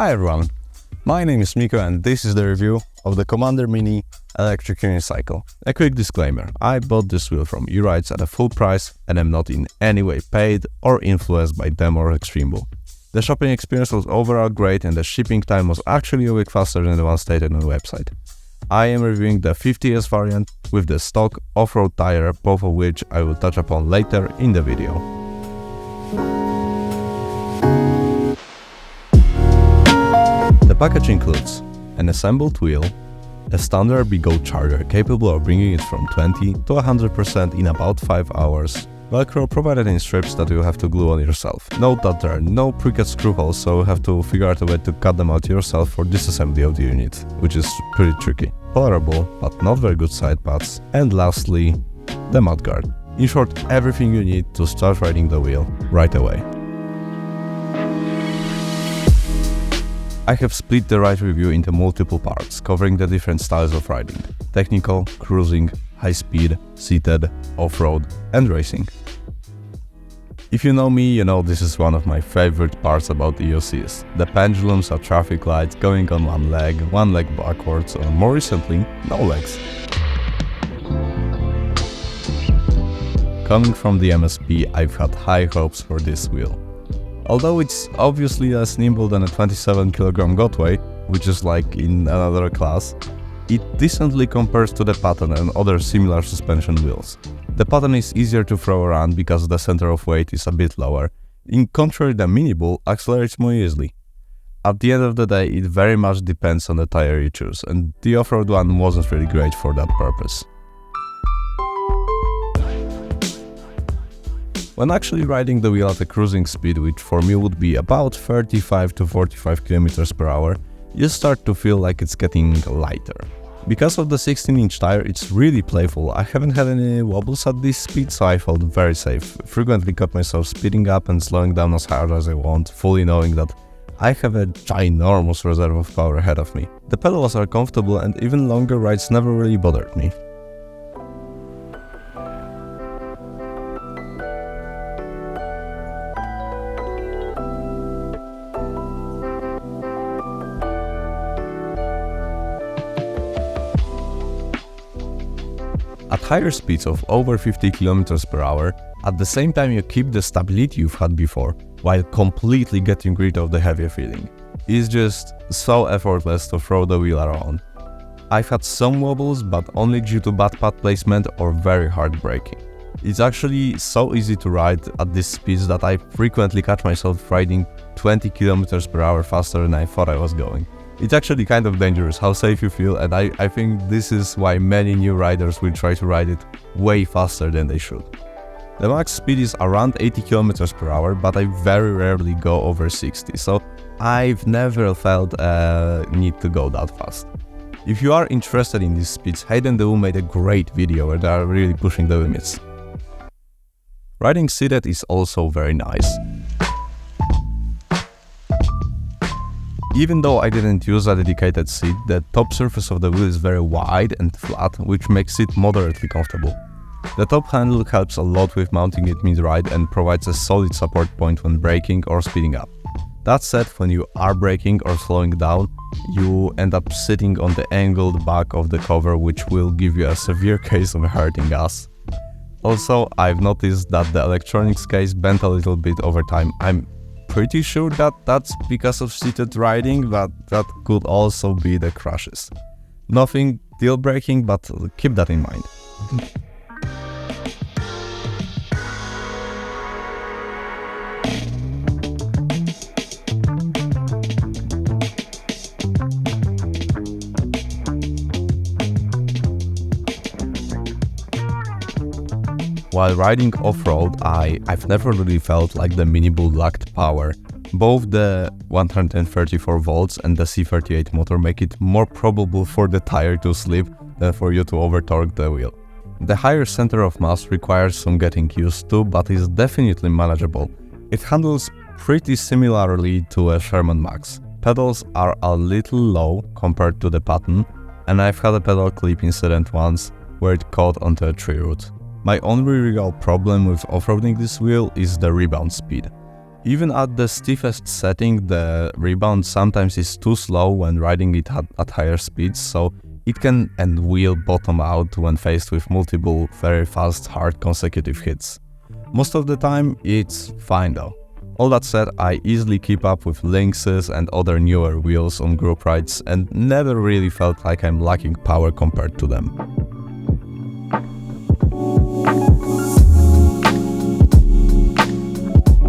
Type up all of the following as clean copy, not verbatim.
Hi everyone, my name is Miko and this is the review of the Commander Mini electric unicycle. A quick disclaimer, I bought this wheel from Yeux at a full price and am not in any way paid or influenced by them or Extreme. The shopping experience was overall great and the shipping time was actually a week faster than the one stated on the website. I am reviewing the 50S variant with the stock off-road tire, both of which I will touch upon later in the video. The package includes an assembled wheel, a standard baegel charger capable of bringing it from 20 to 100% in about 5 hours, Velcro provided in strips that you have to glue on yourself. Note that there are no pre-cut screw holes, so you have to figure out a way to cut them out yourself for disassembly of the unit, which is pretty tricky. Tolerable, but not very good side pads. And lastly, the mudguard. In short, everything you need to start riding the wheel right away. I have split the ride review into multiple parts, covering the different styles of riding: technical, cruising, high speed, seated, off-road, and racing. If you know me, you know this is one of my favorite parts about the EOCs. The pendulums at traffic lights, going on one leg backwards, or more recently, no legs. Coming from the MSP, I've had high hopes for this wheel. Although it's obviously less nimble than a 27kg Gotway, which is like in another class, it decently compares to the Patton and other similar suspension wheels. The Patton is easier to throw around because the center of weight is a bit lower. In contrary, the Mini Bull accelerates more easily. At the end of the day, it very much depends on the tire you choose, and the off-road one wasn't really great for that purpose. When actually riding the wheel at a cruising speed, which for me would be about 35 to 45 km per hour, you start to feel like it's getting lighter. Because of the 16-inch tire, it's really playful. I haven't had any wobbles at this speed, so I felt very safe. Frequently caught myself speeding up and slowing down as hard as I want, fully knowing that I have a ginormous reserve of power ahead of me. The pedals are comfortable and even longer rides never really bothered me. At higher speeds of over 50 km per hour, at the same time you keep the stability you've had before, while completely getting rid of the heavier feeling. It's just so effortless to throw the wheel around. I've had some wobbles, but only due to bad pad placement or very hard braking. It's actually so easy to ride at these speeds that I frequently catch myself riding 20 km per hour faster than I thought I was going. It's actually kind of dangerous how safe you feel, and I think this is why many new riders will try to ride it way faster than they should. The max speed is around 80 km per hour, but I very rarely go over 60, so I've never felt a need to go that fast. If you are interested in these speeds, Hayden Dew made a great video where they are really pushing the limits. Riding seated is also very nice. Even though I didn't use a dedicated seat, the top surface of the wheel is very wide and flat, which makes it moderately comfortable. The top handle helps a lot with mounting it mid-ride and provides a solid support point when braking or speeding up. That said, when you are braking or slowing down, you end up sitting on the angled back of the cover, which will give you a severe case of hurting us. Also, I've noticed that the electronics case bent a little bit over time. I'm pretty sure that that's because of seated riding, but that could also be the crashes. Nothing deal-breaking, but keep that in mind. While riding off-road, I've never really felt like the Mini Bull lacked power. Both the 134 volts and the C38 motor make it more probable for the tire to slip than for you to over-torque the wheel. The higher center of mass requires some getting used to, but is definitely manageable. It handles pretty similarly to a Sherman Max. Pedals are a little low compared to the Patton, and I've had a pedal clip incident once where it caught onto a tree root. My only real problem with off-roading this wheel is the rebound speed. Even at the stiffest setting, the rebound sometimes is too slow when riding it at higher speeds, so it can and will bottom out when faced with multiple very fast, hard consecutive hits. Most of the time, it's fine though. All that said, I easily keep up with Lynxes and other newer wheels on group rides and never really felt like I'm lacking power compared to them.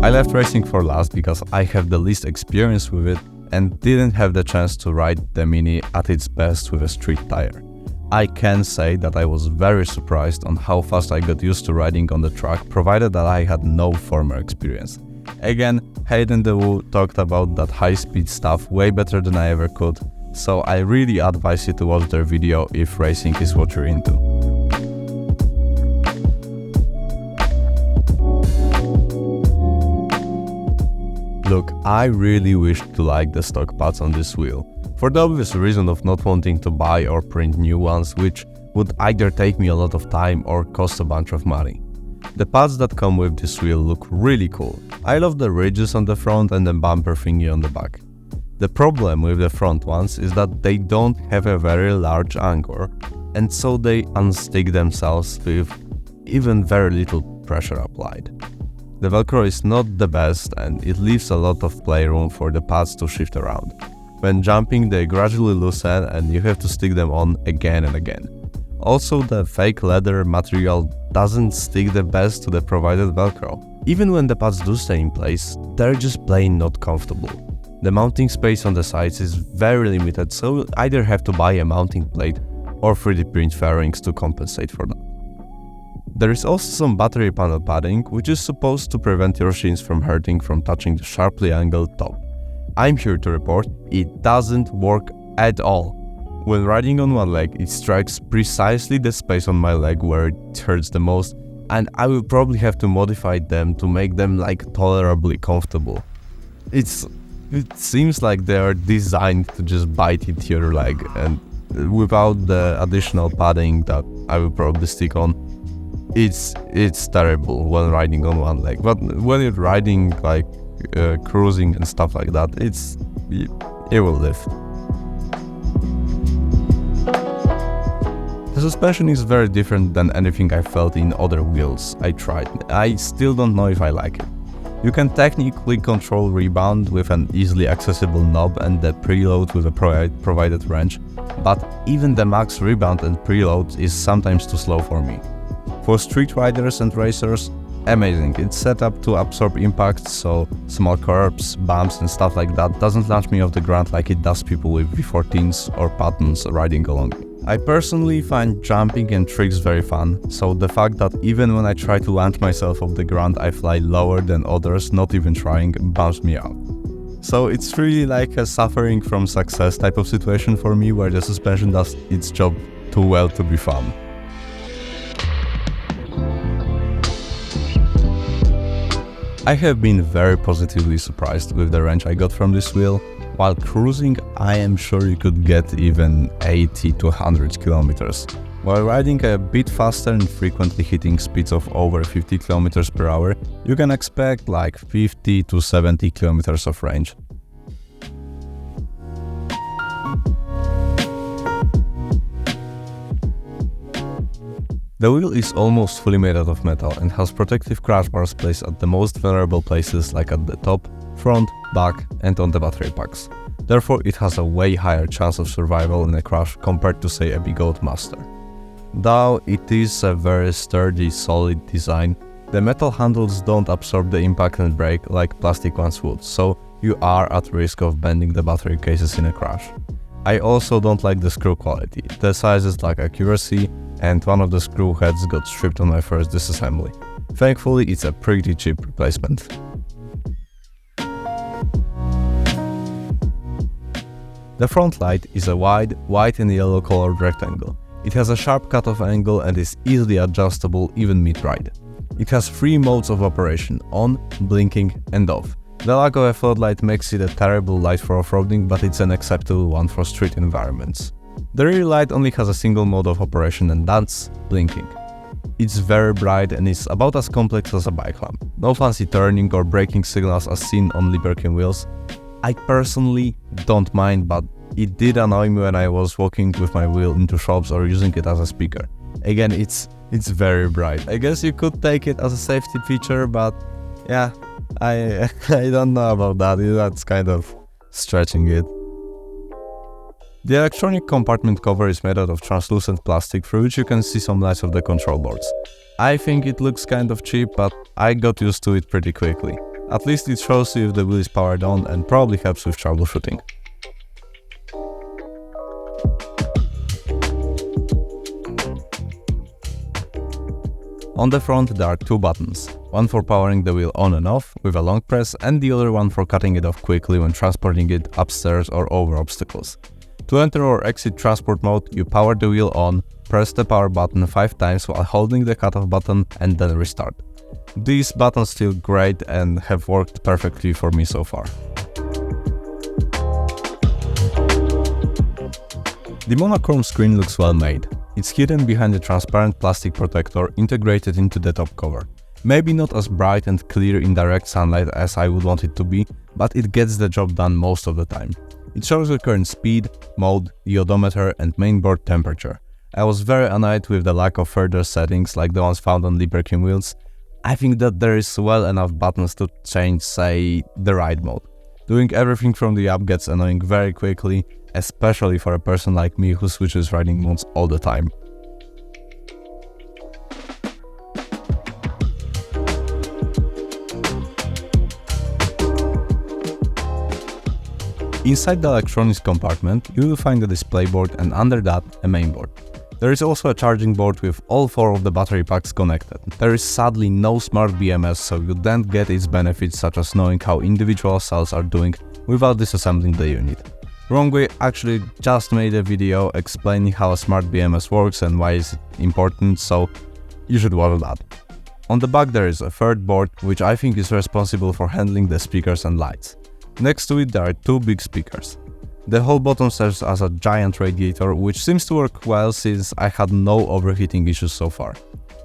I left racing for last because I have the least experience with it and didn't have the chance to ride the Mini at its best with a street tire. I can say that I was very surprised on how fast I got used to riding on the track, provided that I had no former experience. Again, Hayden the Woo talked about that high-speed stuff way better than I ever could, so I really advise you to watch their video if racing is what you're into. Look, I really wish to like the stock pads on this wheel, for the obvious reason of not wanting to buy or print new ones, which would either take me a lot of time or cost a bunch of money. The pads that come with this wheel look really cool. I love the ridges on the front and the bumper thingy on the back. The problem with the front ones is that they don't have a very large anchor, and so they unstick themselves with even very little pressure applied. The Velcro is not the best and it leaves a lot of playroom for the pads to shift around. When jumping, they gradually loosen and you have to stick them on again and again. Also, the fake leather material doesn't stick the best to the provided Velcro. Even when the pads do stay in place, they're just plain not comfortable. The mounting space on the sides is very limited, so you'll either have to buy a mounting plate or 3D print fairings to compensate for that. There is also some battery panel padding, which is supposed to prevent your shins from hurting from touching the sharply angled top. I'm here to report, it doesn't work at all. When riding on one leg, it strikes precisely the space on my leg where it hurts the most, and I will probably have to modify them to make them tolerably comfortable. It seems like they are designed to just bite into your leg, and without the additional padding that I will probably stick on, it's terrible when riding on one leg. But when you're riding cruising and stuff like that, it will live. The suspension is very different than anything I felt in other wheels I tried. I still don't know if I like it. You can technically control rebound with an easily accessible knob and the preload with a provided wrench, but even the max rebound and preload is sometimes too slow for me. For street riders and racers, amazing. It's set up to absorb impacts, so small curbs, bumps and stuff like that doesn't launch me off the ground like it does people with V14s or Pattons riding along. I personally find jumping and tricks very fun, so the fact that even when I try to land myself off the ground I fly lower than others, not even trying, bumps me out. So it's really like a suffering from success type of situation for me, where the suspension does its job too well to be fun. I have been very positively surprised with the range I got from this wheel. While cruising, I am sure you could get even 80 to 100 kilometers. While riding a bit faster and frequently hitting speeds of over 50 kilometers per hour, you can expect 50 to 70 kilometers of range. The wheel is almost fully made out of metal and has protective crash bars placed at the most vulnerable places, like at the top, front, back and on the battery packs. Therefore, it has a way higher chance of survival in a crash compared to, say, a big old Master. Though it is a very sturdy, solid design, the metal handles don't absorb the impact and brake like plastic ones would, so you are at risk of bending the battery cases in a crash. I also don't like the screw quality. The sizes lack accuracy, and one of the screw heads got stripped on my first disassembly. Thankfully, it's a pretty cheap replacement. The front light is a wide, white and yellow colored rectangle. It has a sharp cutoff angle and is easily adjustable even mid-ride. It has 3 modes of operation: on, blinking and off. The lack of a floodlight makes it a terrible light for off-roading, but it's an acceptable one for street environments. The rear light only has a single mode of operation, and that's blinking. It's very bright and is about as complex as a bike lamp. No fancy turning or braking signals as seen on Liberkin wheels. I personally don't mind, but it did annoy me when I was walking with my wheel into shops or using it as a speaker. Again, it's very bright. I guess you could take it as a safety feature, but yeah, I don't know about that. That's kind of stretching it. The electronic compartment cover is made out of translucent plastic through which you can see some lights of the control boards. I think it looks kind of cheap, but I got used to it pretty quickly. At least it shows you if the wheel is powered on and probably helps with troubleshooting. On the front there are two buttons, one for powering the wheel on and off with a long press and the other one for cutting it off quickly when transporting it upstairs or over obstacles. To enter or exit transport mode, you power the wheel on, press the power button 5 times while holding the cutoff button and then restart. These buttons feel great and have worked perfectly for me so far. The monochrome screen looks well made. It's hidden behind a transparent plastic protector integrated into the top cover. Maybe not as bright and clear in direct sunlight as I would want it to be, but it gets the job done most of the time. It shows the current speed, mode, the odometer and mainboard temperature. I was very annoyed with the lack of further settings like the ones found on Liberkin wheels. I think that there is well enough buttons to change, say, the ride mode. Doing everything from the app gets annoying very quickly, especially for a person like me who switches riding modes all the time. Inside the electronics compartment, you will find a display board and under that, a mainboard. There is also a charging board with all 4 of the battery packs connected. There is sadly no smart BMS, so you don't get its benefits such as knowing how individual cells are doing without disassembling the unit. Wrongway actually just made a video explaining how a smart BMS works and why it's important, so you should watch that. On the back there is a third board, which I think is responsible for handling the speakers and lights. Next to it there are 2 big speakers. The whole bottom serves as a giant radiator, which seems to work well since I had no overheating issues so far.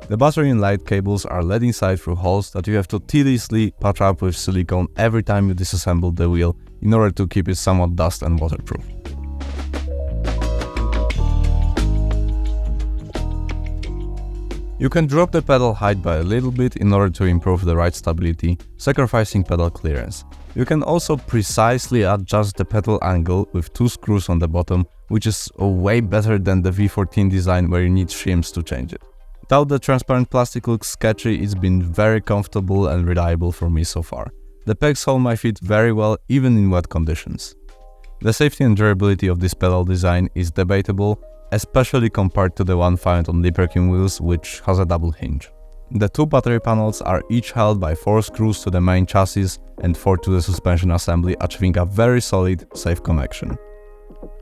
The battery and light cables are led inside through holes that you have to tediously patch up with silicone every time you disassemble the wheel in order to keep it somewhat dust and waterproof. You can drop the pedal height by a little bit in order to improve the ride stability, sacrificing pedal clearance. You can also precisely adjust the pedal angle with 2 screws on the bottom, which is way better than the V14 design where you need shims to change it. Though the transparent plastic looks sketchy, it's been very comfortable and reliable for me so far. The pegs hold my feet very well even in wet conditions. The safety and durability of this pedal design is debatable, especially compared to the one found on Liberkin wheels, which has a double hinge. The 2 battery panels are each held by 4 screws to the main chassis and 4 to the suspension assembly, achieving a very solid, safe connection.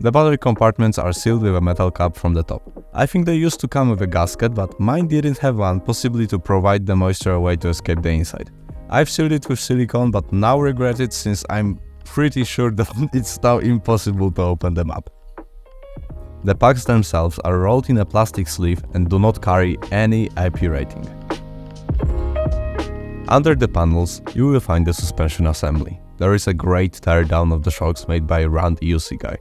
The battery compartments are sealed with a metal cap from the top. I think they used to come with a gasket, but mine didn't have one, possibly to provide the moisture away to escape the inside. I've sealed it with silicone, but now regret it since I'm pretty sure that it's now impossible to open them up. The packs themselves are rolled in a plastic sleeve and do not carry any IP rating. Under the panels, you will find the suspension assembly. There is a great teardown of the shocks made by Rand Yeux guy.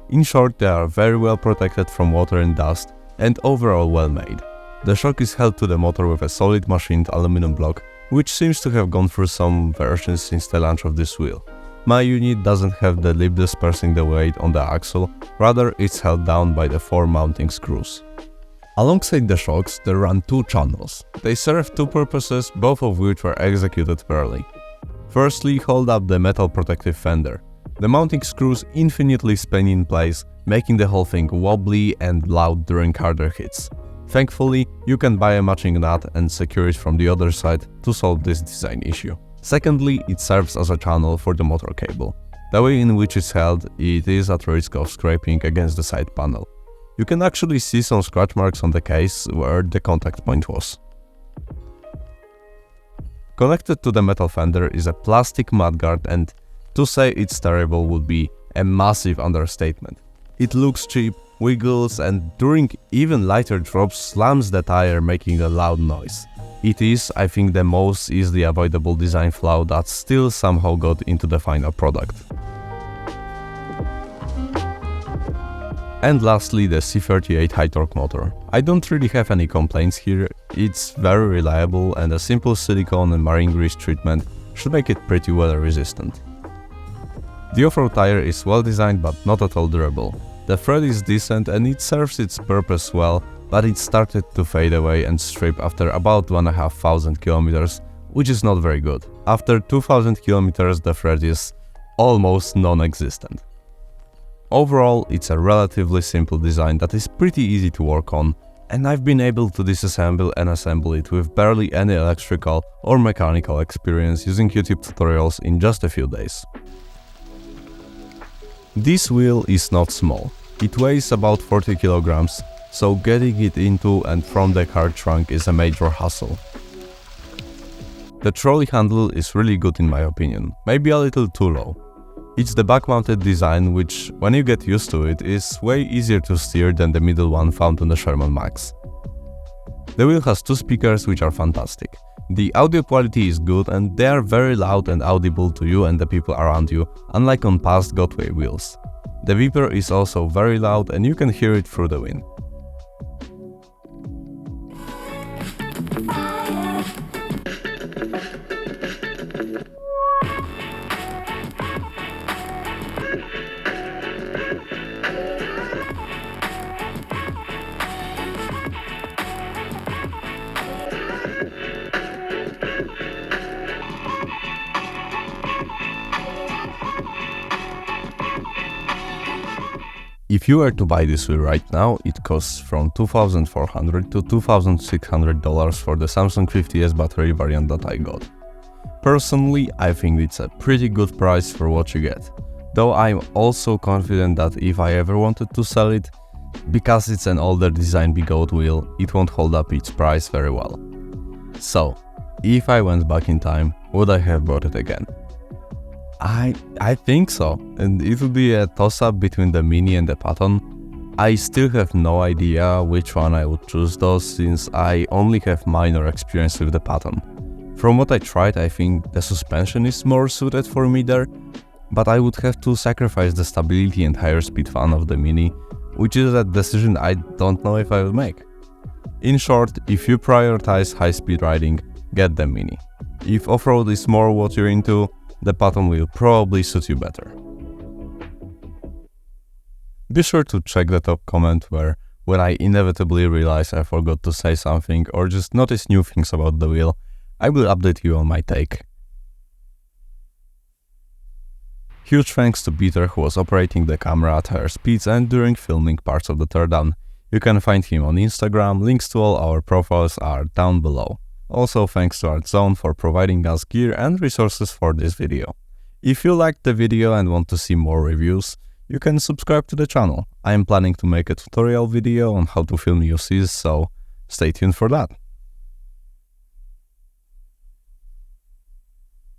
In short, they are very well protected from water and dust and overall well made. The shock is held to the motor with a solid machined aluminum block, which seems to have gone through some versions since the launch of this wheel. My unit doesn't have the lip dispersing the weight on the axle, rather it's held down by the 4 mounting screws. Alongside the shocks, there run 2 channels. They serve 2 purposes, both of which were executed fairly. Firstly, hold up the metal protective fender. The mounting screws infinitely spin in place, making the whole thing wobbly and loud during harder hits. Thankfully, you can buy a matching nut and secure it from the other side to solve this design issue. Secondly, it serves as a channel for the motor cable. The way in which it's held, it is at risk of scraping against the side panel. You can actually see some scratch marks on the case where the contact point was. Connected to the metal fender is a plastic mudguard, and to say it's terrible would be a massive understatement. It looks cheap, wiggles, and during even lighter drops slams the tire, making a loud noise. It is, I think, the most easily avoidable design flaw that still somehow got into the final product. And lastly, the C38 high torque motor. I don't really have any complaints here, it's very reliable and a simple silicone and marine grease treatment should make it pretty weather resistant. The off-road tire is well designed but not at all durable. The thread is decent and it serves its purpose well, but it started to fade away and strip after about 1,500 kilometers, which is not very good. After 2,000 kilometers the thread is almost non-existent. Overall, it's a relatively simple design that is pretty easy to work on, and I've been able to disassemble and assemble it with barely any electrical or mechanical experience using YouTube tutorials in just a few days. This wheel is not small. It weighs about 40 kilograms, so getting it into and from the car trunk is a major hassle. The trolley handle is really good in my opinion, maybe a little too low. It's the back-mounted design which, when you get used to it, is way easier to steer than the middle one found on the Sherman Max. The wheel has 2 speakers which are fantastic. The audio quality is good and they are very loud and audible to you and the people around you, unlike on past Gotway wheels. The beeper is also very loud and you can hear it through the wind. If you were to buy this wheel right now, it costs from $2,400 to $2,600 for the Samsung 50S battery variant that I got. Personally, I think it's a pretty good price for what you get, though I'm also confident that if I ever wanted to sell it, because it's an older design Big-Out wheel, it won't hold up its price very well. So, if I went back in time, would I have bought it again? I think so, and it will be a toss-up between the Mini and the Patton. I still have no idea which one I would choose though, since I only have minor experience with the Patton. From what I tried, I think the suspension is more suited for me there, but I would have to sacrifice the stability and higher speed fun of the Mini, which is a decision I don't know if I will make. In short, if you prioritize high-speed riding, get the Mini. If off-road is more what you're into, the Patton will probably suit you better. Be sure to check the top comment where when I inevitably realize I forgot to say something or just notice new things about the wheel, I will update you on my take. Huge thanks to Peter who was operating the camera at higher speeds and during filming parts of the teardown. You can find him on Instagram, links to all our profiles are down below. Also thanks to ArtZone for providing us gear and resources for this video. If you liked the video and want to see more reviews, you can subscribe to the channel. I am planning to make a tutorial video on how to film Yeux, so stay tuned for that.